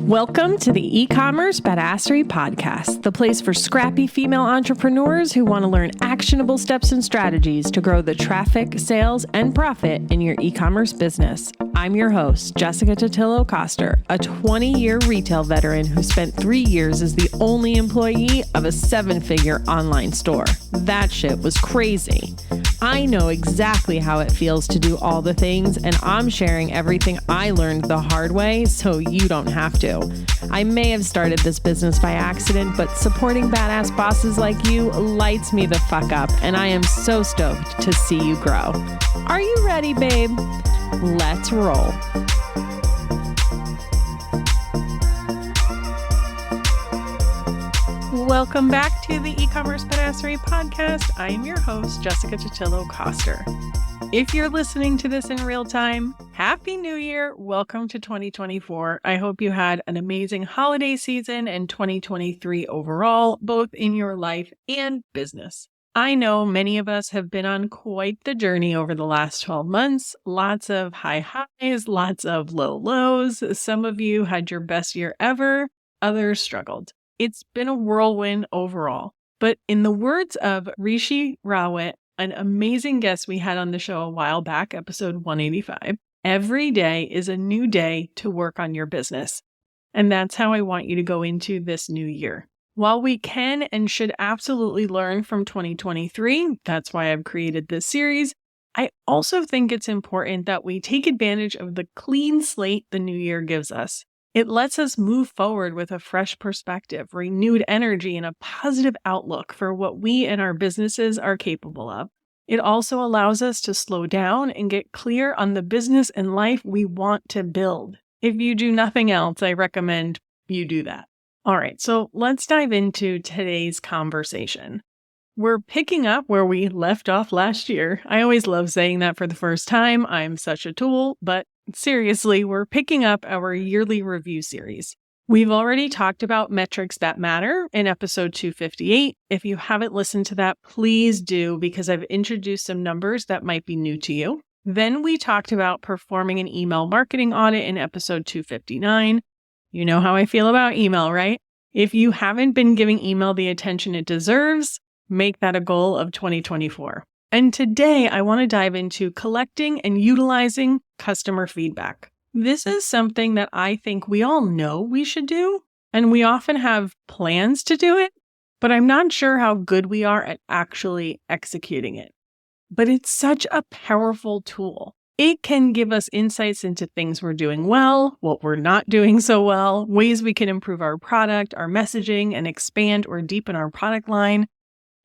Welcome to the eCommerce Badassery Podcast, the place for scrappy female entrepreneurs who want to learn actionable steps and strategies to grow the traffic, sales, and profit in your e-commerce business. I'm your host, Jessica Totillo-Coster, a 20-year retail veteran who spent 3 years as the only employee of a 7-figure online store. That shit was crazy. I know exactly how it feels to do all the things, and I'm sharing everything I learned the hard way so you don't have to. I may have started this business by accident, but supporting badass bosses like you lights me the fuck up, and I am so stoked to see you grow. Are you ready, babe? Let's roll. Welcome back to the eCommerce Badassery Podcast. I am your host, Jessica Totillo-Coster. If you're listening to this in real time, Happy New Year. Welcome to 2024. I hope you had an amazing holiday season and 2023 overall, both in your life and business. I know many of us have been on quite the journey over the last 12 months. Lots of high highs, lots of low lows. Some of you had your best year ever. Others struggled. It's been a whirlwind overall. But in the words of Rishi Rawat, an amazing guest we had on the show a while back, episode 185, every day is a new day to work on your business. And that's how I want you to go into this new year. While we can and should absolutely learn from 2023, that's why I've created this series, I also think it's important that we take advantage of the clean slate the new year gives us. It lets us move forward with a fresh perspective, renewed energy, and a positive outlook for what we and our businesses are capable of. It also allows us to slow down and get clear on the business and life we want to build. If you do nothing else, I recommend you do that. All right, so let's dive into today's conversation. We're picking up where we left off last year. I always love saying that for the first time. I'm such a tool, but seriously, we're picking up our yearly review series. We've already talked about metrics that matter in episode 258. If you haven't listened to that, please do, because I've introduced some numbers that might be new to you. Then we talked about performing an email marketing audit in episode 259. You know how I feel about email, right? If you haven't been giving email the attention it deserves, make that a goal of 2024. And today I want to dive into collecting and utilizing customer feedback. This is something that I think we all know we should do, and we often have plans to do it, but I'm not sure how good we are at actually executing it. But it's such a powerful tool. It can give us insights into things we're doing well, what we're not doing so well, ways we can improve our product, our messaging, and expand or deepen our product line.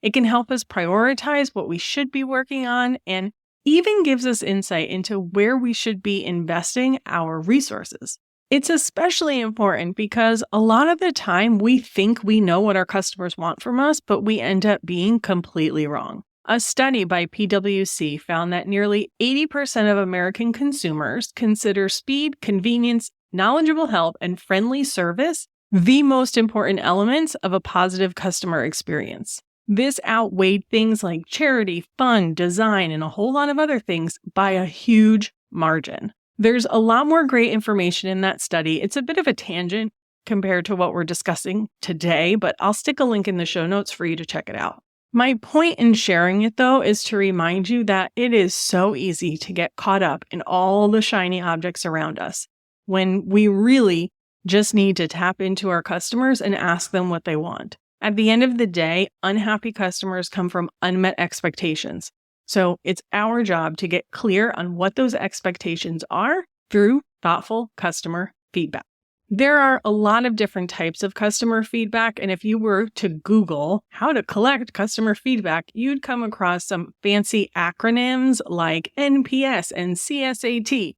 It can help us prioritize what we should be working on, and even gives us insight into where we should be investing our resources. It's especially important because a lot of the time we think we know what our customers want from us, but we end up being completely wrong. A study by PwC found that nearly 80% of American consumers consider speed, convenience, knowledgeable help, and friendly service the most important elements of a positive customer experience. This outweighed things like charity, fun, design, and a whole lot of other things by a huge margin. There's a lot more great information in that study. It's a bit of a tangent compared to what we're discussing today, but I'll stick a link in the show notes for you to check it out. My point in sharing it, though, is to remind you that it is so easy to get caught up in all the shiny objects around us when we really just need to tap into our customers and ask them what they want. At the end of the day, unhappy customers come from unmet expectations. So it's our job to get clear on what those expectations are through thoughtful customer feedback. There are a lot of different types of customer feedback, and if you were to Google how to collect customer feedback, you'd come across some fancy acronyms like NPS and CSAT,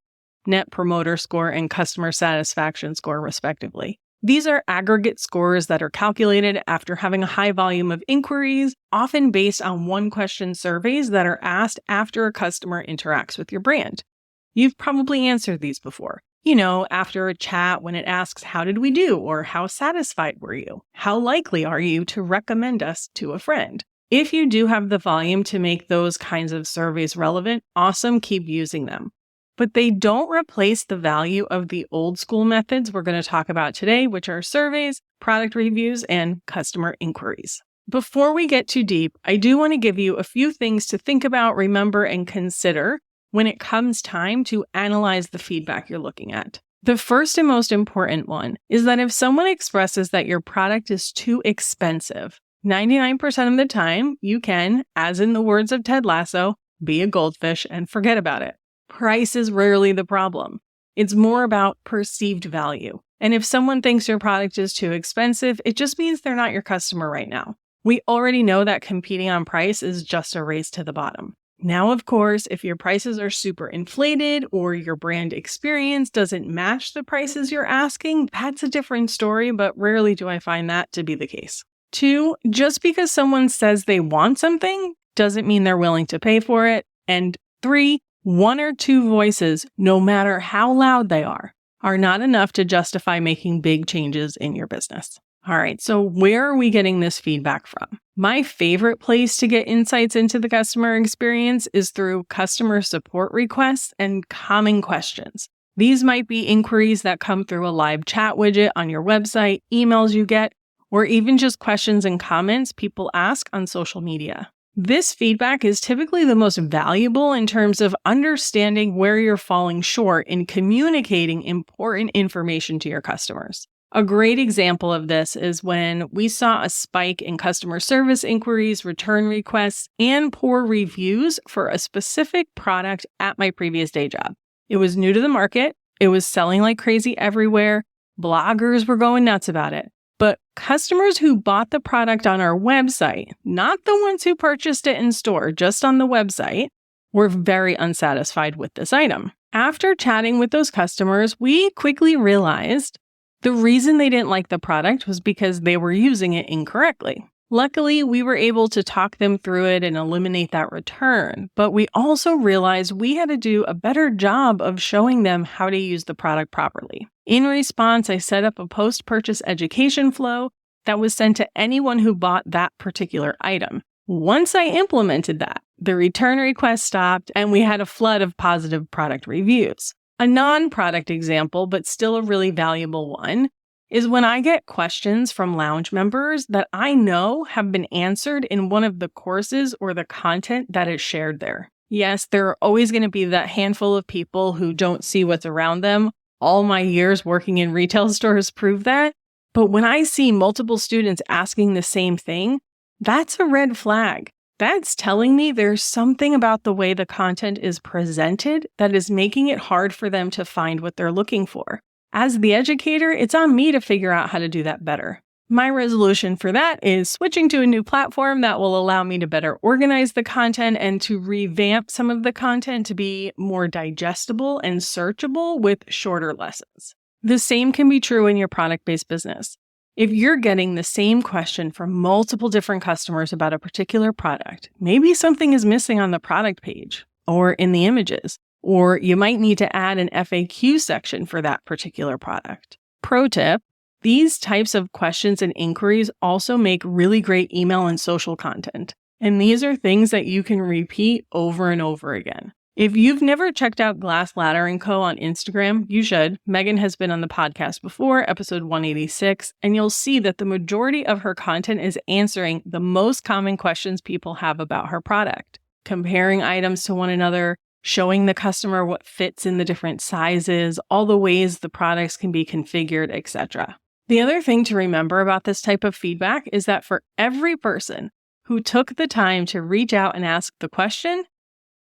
Net Promoter Score and Customer Satisfaction Score, respectively. These are aggregate scores that are calculated after having a high volume of inquiries, often based on one-question surveys that are asked after a customer interacts with your brand. You've probably answered these before. You know, after a chat when it asks, how did we do? Or how satisfied were you? How likely are you to recommend us to a friend? If you do have the volume to make those kinds of surveys relevant, awesome, keep using them. but they don't replace the value of the old school methods we're going to talk about today, which are surveys, product reviews, and customer inquiries. Before we get too deep, I do want to give you a few things to think about, remember, and consider when it comes time to analyze the feedback you're looking at. The first and most important one is that if someone expresses that your product is too expensive, 99% of the time you can, as in the words of Ted Lasso, be a goldfish and forget about it. Price is rarely the problem. It's more about perceived value. And if someone thinks your product is too expensive, it just means they're not your customer right now. We already know that competing on price is just a race to the bottom. Now, of course, if your prices are super inflated or your brand experience doesn't match the prices you're asking, that's a different story, but rarely do I find that to be the case. 2, just because someone says they want something doesn't mean they're willing to pay for it. And 3, 1 or 2 voices, no matter how loud they are not enough to justify making big changes in your business. All right, so where are we getting this feedback from? My favorite place to get insights into the customer experience is through customer support requests and common questions. These might be inquiries that come through a live chat widget on your website, emails you get, or even just questions and comments people ask on social media. This feedback is typically the most valuable in terms of understanding where you're falling short in communicating important information to your customers. A great example of this is when we saw a spike in customer service inquiries, return requests, and poor reviews for a specific product at my previous day job. It was new to the market, it was selling like crazy everywhere, bloggers were going nuts about it. But customers who bought the product on our website, not the ones who purchased it in store, just on the website, were very unsatisfied with this item. After chatting with those customers, we quickly realized the reason they didn't like the product was because they were using it incorrectly. Luckily, we were able to talk them through it and eliminate that return, but we also realized we had to do a better job of showing them how to use the product properly. In response, I set up a post-purchase education flow that was sent to anyone who bought that particular item. Once I implemented that, the return request stopped and we had a flood of positive product reviews. A non-product example, but still a really valuable one, is when I get questions from lounge members that I know have been answered in one of the courses or the content that is shared there. Yes, there are always going to be that handful of people who don't see what's around them. All my years working in retail stores prove that. But when I see multiple students asking the same thing, that's a red flag. That's telling me there's something about the way the content is presented that is making it hard for them to find what they're looking for. As the educator, it's on me to figure out how to do that better. My resolution for that is switching to a new platform that will allow me to better organize the content and to revamp some of the content to be more digestible and searchable with shorter lessons. The same can be true in your product-based business. If you're getting the same question from multiple different customers about a particular product, maybe something is missing on the product page or in the images, or you might need to add an FAQ section for that particular product. Pro tip, these types of questions and inquiries also make really great email and social content. And these are things that you can repeat over and over again. If you've never checked out Glass Ladder & Co. on Instagram, you should. Megan has been on the podcast before, episode 186, and you'll see that the majority of her content is answering the most common questions people have about her product, comparing items to one another, showing the customer what fits in the different sizes, all the ways the products can be configured, etc. The other thing to remember about this type of feedback is that for every person who took the time to reach out and ask the question,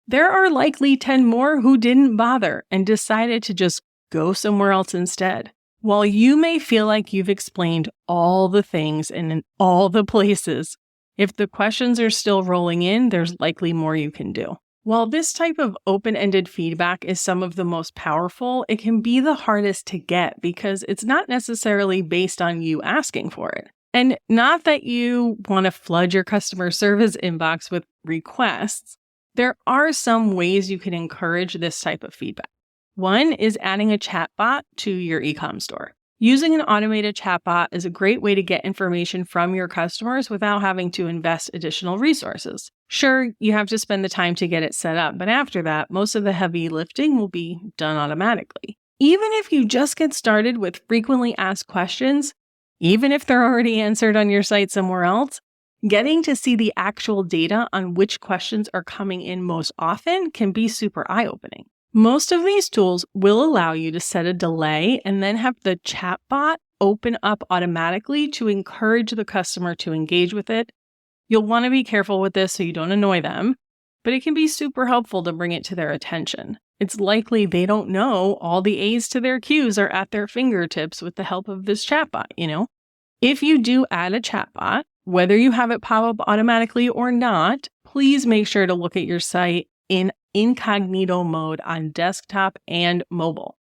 there are likely 10 more who didn't bother and decided to just go somewhere else instead. While you may feel like you've explained all the things and in all the places, if the questions are still rolling in, there's likely more you can do. While this type of open-ended feedback is some of the most powerful, it can be the hardest to get because it's not necessarily based on you asking for it. And not that you want to flood your customer service inbox with requests. There are some ways you can encourage this type of feedback. One is adding a chatbot to your e-com store. Using an automated chatbot is a great way to get information from your customers without having to invest additional resources. Sure, you have to spend the time to get it set up, but after that, most of the heavy lifting will be done automatically. Even if you just get started with frequently asked questions, even if they're already answered on your site somewhere else, getting to see the actual data on which questions are coming in most often can be super eye-opening. Most of these tools will allow you to set a delay and then have the chatbot open up automatically to encourage the customer to engage with it. You'll want to be careful with this so you don't annoy them, but it can be super helpful to bring it to their attention. It's likely they don't know all the A's to their Q's are at their fingertips with the help of this chatbot, If you do add a chatbot, whether you have it pop up automatically or not, please make sure to look at your site in incognito mode on desktop and mobile.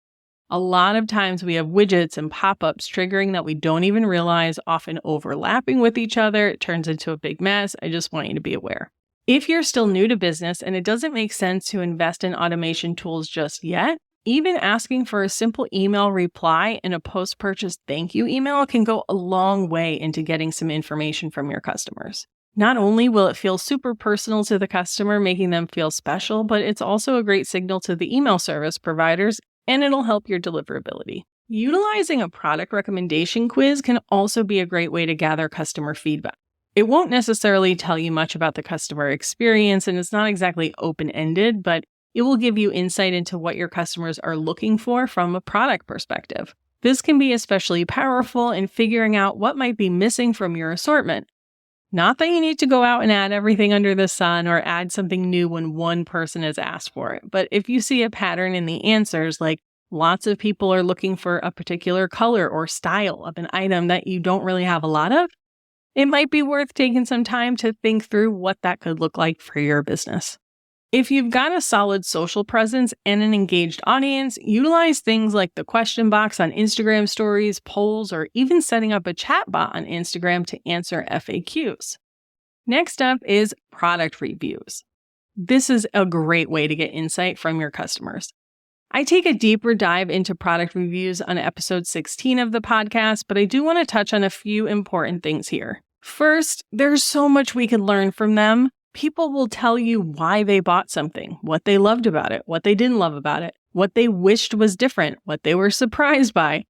A lot of times we have widgets and pop-ups triggering that we don't even realize, often overlapping with each other. It turns into a big mess. I just want you to be aware. If you're still new to business and it doesn't make sense to invest in automation tools just yet, even asking for a simple email reply and a post-purchase thank you email can go a long way into getting some information from your customers. Not only will it feel super personal to the customer, making them feel special, but it's also a great signal to the email service providers, and it'll help your deliverability. Utilizing a product recommendation quiz can also be a great way to gather customer feedback. It won't necessarily tell you much about the customer experience, and it's not exactly open-ended, but it will give you insight into what your customers are looking for from a product perspective. This can be especially powerful in figuring out what might be missing from your assortment. Not that you need to go out and add everything under the sun or add something new when one person has asked for it. But if you see a pattern in the answers, like lots of people are looking for a particular color or style of an item that you don't really have a lot of, it might be worth taking some time to think through what that could look like for your business. If you've got a solid social presence and an engaged audience, utilize things like the question box on Instagram stories, polls, or even setting up a chatbot on Instagram to answer FAQs. Next up is product reviews. This is a great way to get insight from your customers. I take a deeper dive into product reviews on episode 16 of the podcast, but I do want to touch on a few important things here. First, there's so much we can learn from them. People will tell you why they bought something, what they loved about it, what they didn't love about it, what they wished was different, what they were surprised by.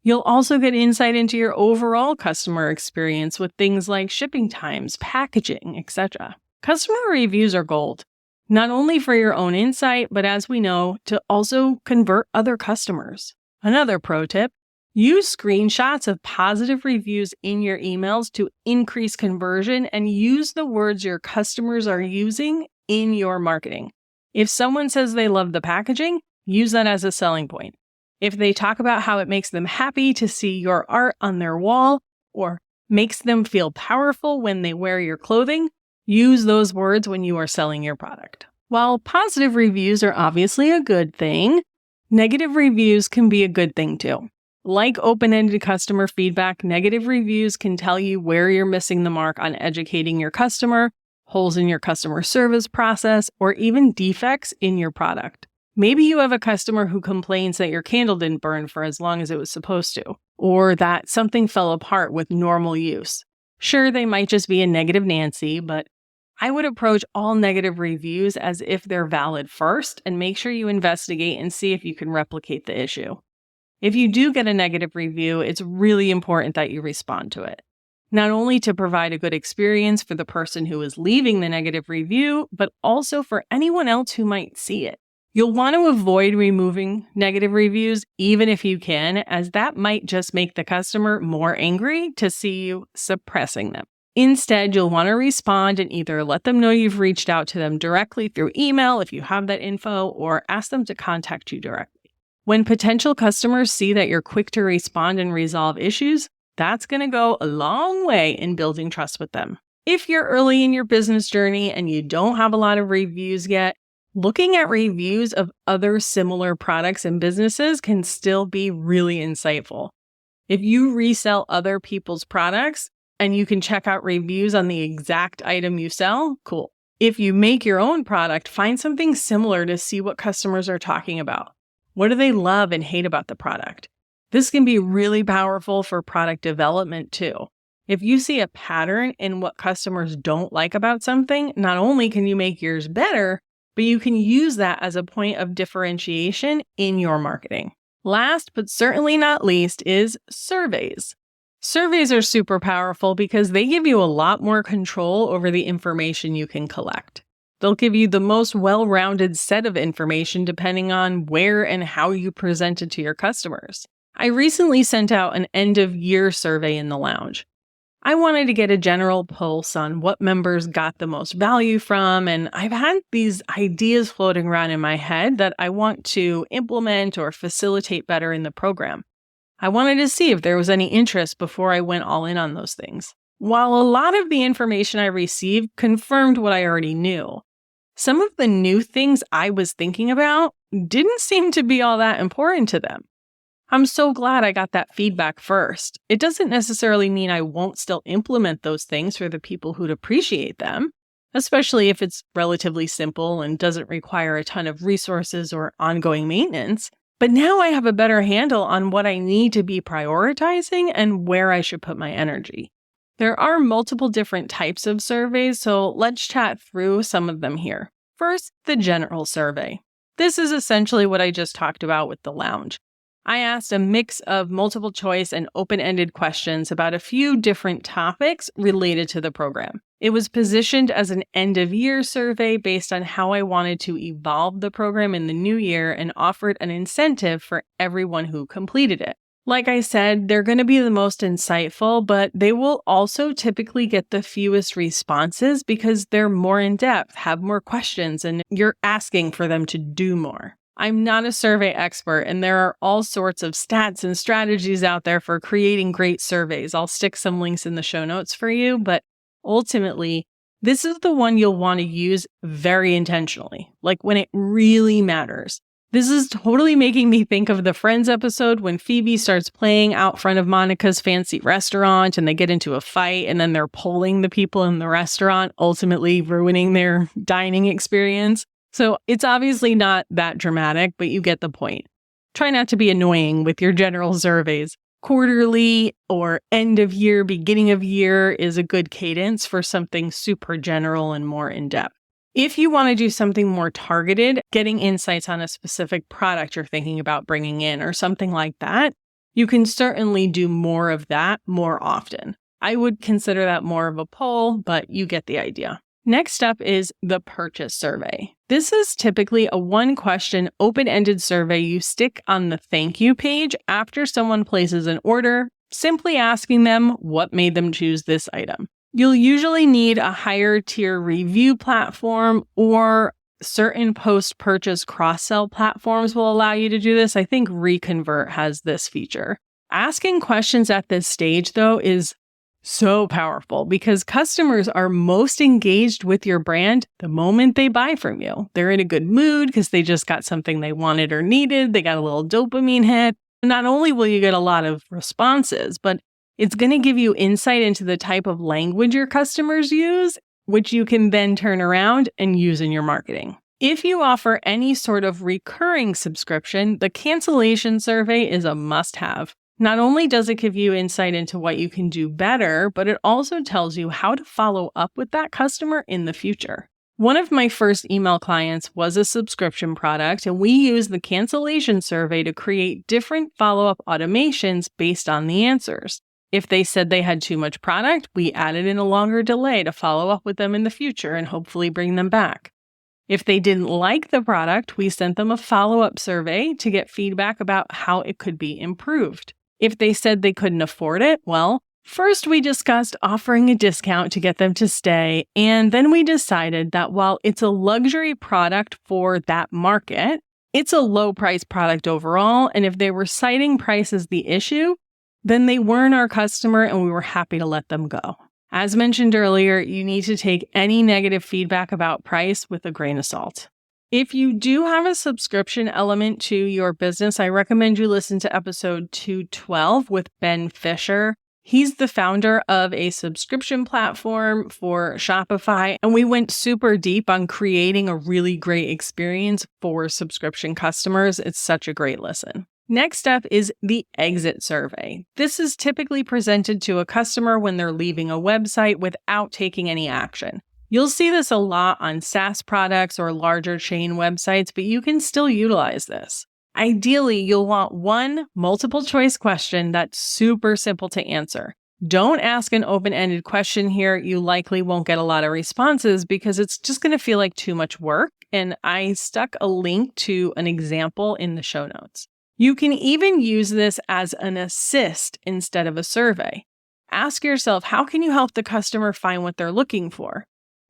You'll also get insight into your overall customer experience with things like shipping times, packaging, etc. Customer reviews are gold, not only for your own insight, but as we know, to also convert other customers. Another pro tip: use screenshots of positive reviews in your emails to increase conversion and use the words your customers are using in your marketing. If someone says they love the packaging, use that as a selling point. If they talk about how it makes them happy to see your art on their wall or makes them feel powerful when they wear your clothing, use those words when you are selling your product. While positive reviews are obviously a good thing, negative reviews can be a good thing too. Like open-ended customer feedback, negative reviews can tell you where you're missing the mark on educating your customer, holes in your customer service process, or even defects in your product. Maybe you have a customer who complains that your candle didn't burn for as long as it was supposed to, or that something fell apart with normal use. Sure, they might just be a negative Nancy, but I would approach all negative reviews as if they're valid first and make sure you investigate and see if you can replicate the issue. If you do get a negative review, it's really important that you respond to it. Not only to provide a good experience for the person who is leaving the negative review, but also for anyone else who might see it. You'll want to avoid removing negative reviews, even if you can, as that might just make the customer more angry to see you suppressing them. Instead, you'll want to respond and either let them know you've reached out to them directly through email if you have that info, or ask them to contact you directly. When potential customers see that you're quick to respond and resolve issues, that's going to go a long way in building trust with them. If you're early in your business journey and you don't have a lot of reviews yet, looking at reviews of other similar products and businesses can still be really insightful. If you resell other people's products and you can check out reviews on the exact item you sell, cool. If you make your own product, find something similar to see what customers are talking about. What do they love and hate about the product? This can be really powerful for product development too. If you see a pattern in what customers don't like about something, not only can you make yours better, but you can use that as a point of differentiation in your marketing. Last, but certainly not least, is surveys. Surveys are super powerful because they give you a lot more control over the information you can collect. They'll give you the most well-rounded set of information depending on where and how you present it to your customers. I recently sent out an end-of-year survey in the lounge. I wanted to get a general pulse on what members got the most value from, and I've had these ideas floating around in my head that I want to implement or facilitate better in the program. I wanted to see if there was any interest before I went all in on those things. While a lot of the information I received confirmed what I already knew, some of the new things I was thinking about didn't seem to be all that important to them. I'm so glad I got that feedback first. It doesn't necessarily mean I won't still implement those things for the people who'd appreciate them, especially if it's relatively simple and doesn't require a ton of resources or ongoing maintenance. But now I have a better handle on what I need to be prioritizing and where I should put my energy. There are multiple different types of surveys, so let's chat through some of them here. First, the general survey. This is essentially what I just talked about with the lounge. I asked a mix of multiple choice and open-ended questions about a few different topics related to the program. It was positioned as an end-of-year survey based on how I wanted to evolve the program in the new year and offered an incentive for everyone who completed it. Like I said, they're going to be the most insightful, but they will also typically get the fewest responses because they're more in-depth, have more questions, and you're asking for them to do more. I'm not a survey expert, and there are all sorts of stats and strategies out there for creating great surveys. I'll stick some links in the show notes for you, but ultimately, this is the one you'll want to use very intentionally, like when it really matters. This is totally making me think of the Friends episode when Phoebe starts playing out front of Monica's fancy restaurant and they get into a fight and then they're polling the people in the restaurant, ultimately ruining their dining experience. So it's obviously not that dramatic, but you get the point. Try not to be annoying with your general surveys. Quarterly or end of year, beginning of year is a good cadence for something super general and more in-depth. If you want to do something more targeted, getting insights on a specific product you're thinking about bringing in or something like that, you can certainly do more of that more often. I would consider that more of a poll, but you get the idea. Next up is the purchase survey. This is typically a one-question, open-ended survey you stick on the thank you page after someone places an order, simply asking them what made them choose this item. You'll usually need a higher tier review platform, or certain post-purchase cross-sell platforms will allow you to do this. I think Reconvert has this feature. Asking questions at this stage, though, is so powerful because customers are most engaged with your brand the moment they buy from you. They're in a good mood because they just got something they wanted or needed. They got a little dopamine hit. Not only will you get a lot of responses, but it's going to give you insight into the type of language your customers use, which you can then turn around and use in your marketing. If you offer any sort of recurring subscription, the cancellation survey is a must-have. Not only does it give you insight into what you can do better, but it also tells you how to follow up with that customer in the future. One of my first email clients was a subscription product, and we used the cancellation survey to create different follow-up automations based on the answers. If they said they had too much product, we added in a longer delay to follow up with them in the future and hopefully bring them back. If they didn't like the product, we sent them a follow-up survey to get feedback about how it could be improved. If they said they couldn't afford it, well, first we discussed offering a discount to get them to stay, and then we decided that while it's a luxury product for that market, it's a low-price product overall, and if they were citing price as the issue, then they weren't our customer and we were happy to let them go. As mentioned earlier, you need to take any negative feedback about price with a grain of salt. If you do have a subscription element to your business, I recommend you listen to episode 212 with Ben Fisher. He's the founder of a subscription platform for Shopify, and we went super deep on creating a really great experience for subscription customers. It's such a great listen. Next up is the exit survey. This is typically presented to a customer when they're leaving a website without taking any action. You'll see this a lot on SaaS products or larger chain websites, but you can still utilize this. Ideally, you'll want one multiple choice question that's super simple to answer. Don't ask an open-ended question here. You likely won't get a lot of responses because it's just going to feel like too much work. And I stuck a link to an example in the show notes. You can even use this as an assist instead of a survey. Ask yourself, how can you help the customer find what they're looking for?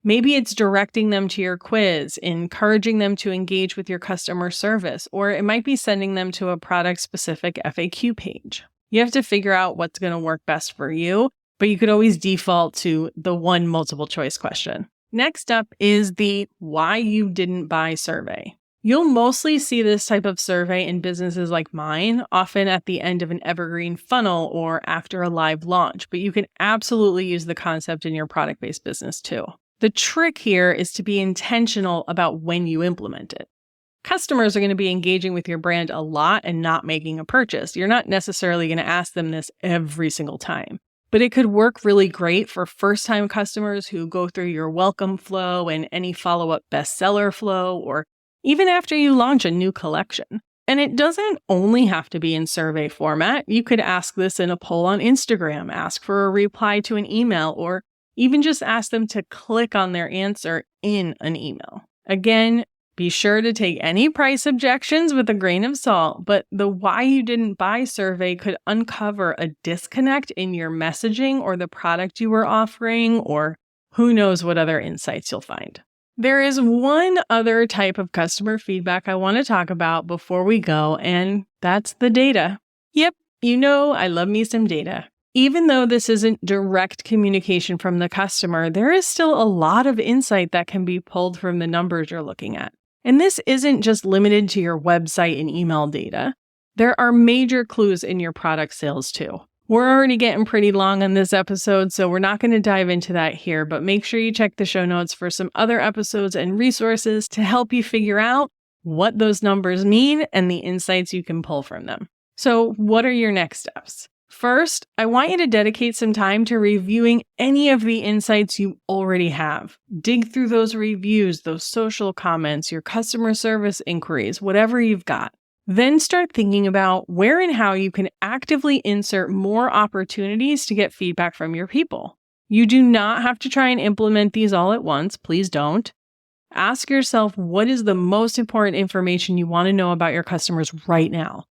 Maybe it's directing them to your quiz, encouraging them to engage with your customer service, or it might be sending them to a product-specific FAQ page. You have to figure out what's going to work best for you, but you could always default to the one multiple choice question. Next up is the why you didn't buy survey. You'll mostly see this type of survey in businesses like mine, often at the end of an evergreen funnel or after a live launch, but you can absolutely use the concept in your product-based business too. The trick here is to be intentional about when you implement it. Customers are going to be engaging with your brand a lot and not making a purchase. You're not necessarily going to ask them this every single time, but it could work really great for first-time customers who go through your welcome flow and any follow-up bestseller flow, or even after you launch a new collection. And it doesn't only have to be in survey format. You could ask this in a poll on Instagram, ask for a reply to an email, or even just ask them to click on their answer in an email. Again, be sure to take any price objections with a grain of salt, but the why you didn't buy survey could uncover a disconnect in your messaging or the product you were offering, or who knows what other insights you'll find. There is one other type of customer feedback I want to talk about before we go, and that's the data. Yep, you know I love me some data. Even though this isn't direct communication from the customer, there is still a lot of insight that can be pulled from the numbers you're looking at. And this isn't just limited to your website and email data. There are major clues in your product sales too. We're already getting pretty long on this episode, so we're not going to dive into that here, but make sure you check the show notes for some other episodes and resources to help you figure out what those numbers mean and the insights you can pull from them. So what are your next steps? First, I want you to dedicate some time to reviewing any of the insights you already have. Dig through those reviews, those social comments, your customer service inquiries, whatever you've got. Then start thinking about where and how you can actively insert more opportunities to get feedback from your people. You do not have to try and implement these all at once. Please don't. Ask yourself, what is the most important information you want to know about your customers right now?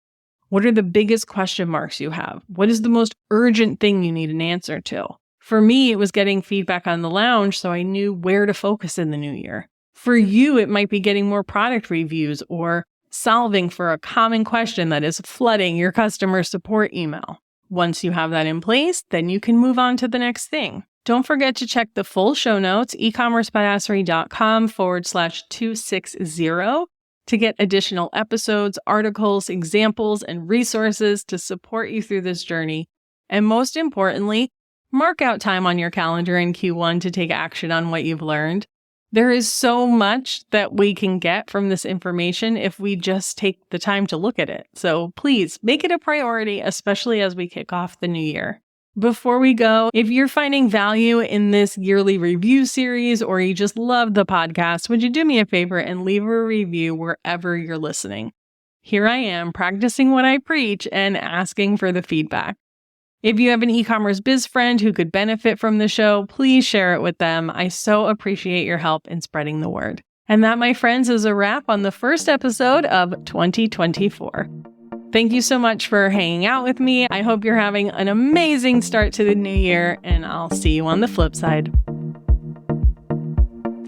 What are the biggest question marks you have? What is the most urgent thing you need an answer to? For me, it was getting feedback on the lounge, so I knew where to focus in the new year. For you, it might be getting more product reviews or solving for a common question that is flooding your customer support email. Once you have that in place, then you can move on to the next thing. Don't forget to check the full show notes, ecommercebadassery.com/260 to get additional episodes, articles, examples, and resources to support you through this journey. And most importantly, mark out time on your calendar in Q1 to take action on what you've learned. There is so much that we can get from this information if we just take the time to look at it. So please make it a priority, especially as we kick off the new year. Before we go, if you're finding value in this yearly review series or you just love the podcast, would you do me a favor and leave a review wherever you're listening? Here I am practicing what I preach and asking for the feedback. If you have an e-commerce biz friend who could benefit from the show, please share it with them. I so appreciate your help in spreading the word. And that, my friends, is a wrap on the first episode of 2024. Thank you so much for hanging out with me. I hope you're having an amazing start to the new year, and I'll see you on the flip side.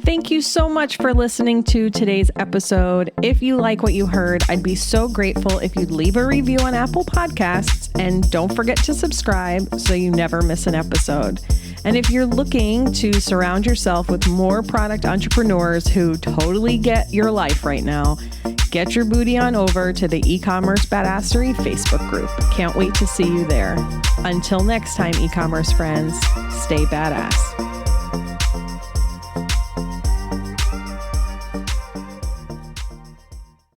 Thank you so much for listening to today's episode. If you like what you heard, I'd be so grateful if you'd leave a review on Apple Podcasts, and don't forget to subscribe so you never miss an episode. And if you're looking to surround yourself with more product entrepreneurs who totally get your life right now, get your booty on over to the eCommerce Badassery Facebook group. Can't wait to see you there. Until next time, e-commerce friends, stay badass.